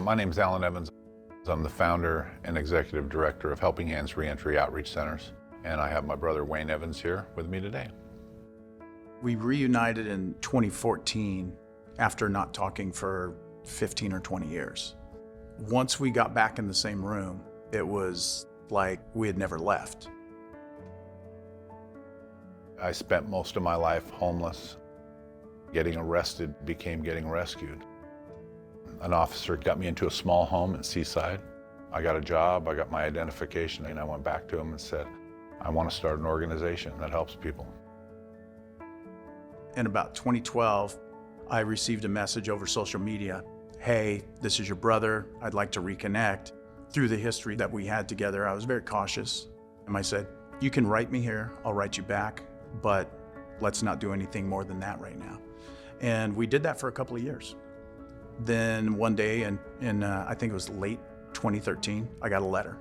My name's Alan Evans. I'm the founder and executive director of Helping Hands Reentry Outreach Centers, and I have my brother Wayne Evans here with me today. We reunited in 2014 after not talking for 15 or 20 years. Once we got back in the same room, it was like we had never left. I spent most of my life homeless. Getting arrested became getting rescued. An officer got me into a small home in Seaside. I got a job, I got my identification, and I went back to him and said, I want to start an organization that helps people. In about 2012, I received a message over social media. Hey, this is your brother. I'd like to reconnect. Through the history that we had together, I was very cautious. And I said, you can write me here, I'll write you back, but let's not do anything more than that right now. And we did that for a couple of years. Then one day in I think it was late 2013, I got a letter.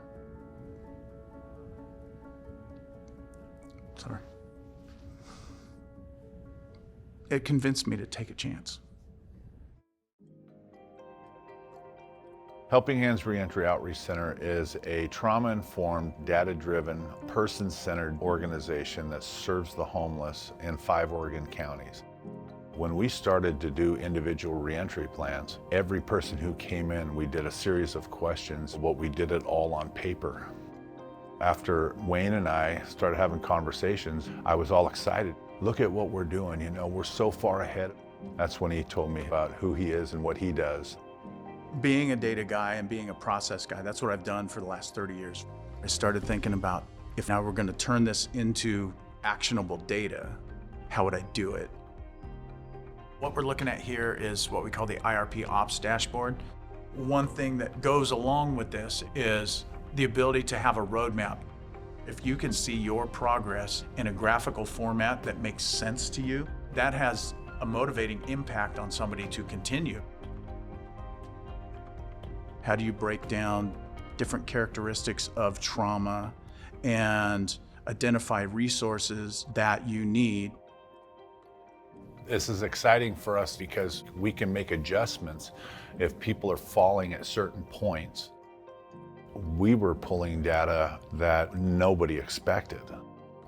Sorry. It convinced me to take a chance. Helping Hands Reentry Outreach Center is a trauma-informed, data-driven, person-centered organization that serves the homeless in 5 Oregon counties. When we started to do individual reentry plans, every person who came in, we did a series of questions. We did it all on paper. After Wayne and I started having conversations, I was all excited. Look at what we're doing, you know, we're so far ahead. That's when he told me about who he is and what he does. Being a data guy and being a process guy, that's what I've done for the last 30 years. I started thinking about, if now we're going to turn this into actionable data, how would I do it? What we're looking at here is what we call the IRP Ops dashboard. One thing that goes along with this is the ability to have a roadmap. If you can see your progress in a graphical format that makes sense to you, that has a motivating impact on somebody to continue. How do you break down different characteristics of trauma and identify resources that you need? This is exciting for us because we can make adjustments if people are falling at certain points. We were pulling data that nobody expected.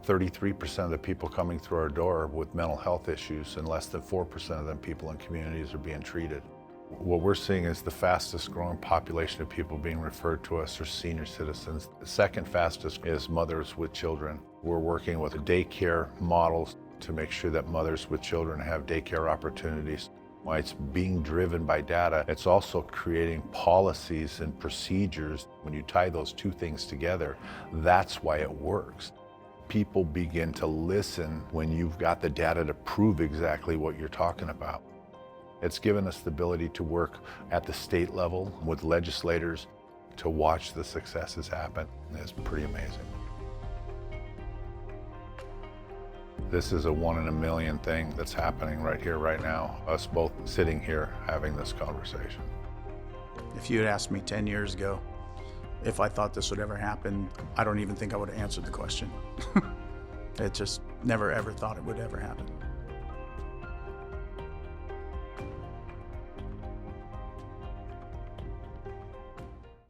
33% of the people coming through our door with mental health issues, and less than 4% of them people in communities are being treated. What we're seeing is the fastest growing population of people being referred to us are senior citizens. The second fastest is mothers with children. We're working with daycare models to make sure that mothers with children have daycare opportunities. Why it's being driven by data, it's also creating policies and procedures. When you tie those two things together, that's why it works. People begin to listen when you've got the data to prove exactly what you're talking about. It's given us the ability to work at the state level with legislators to watch the successes happen. It's pretty amazing. This is a 1 in a million thing that's happening right here, right now. Us both sitting here having this conversation. If you had asked me 10 years ago if I thought this would ever happen, I don't even think I would have answered the question. It just never ever thought it would ever happen.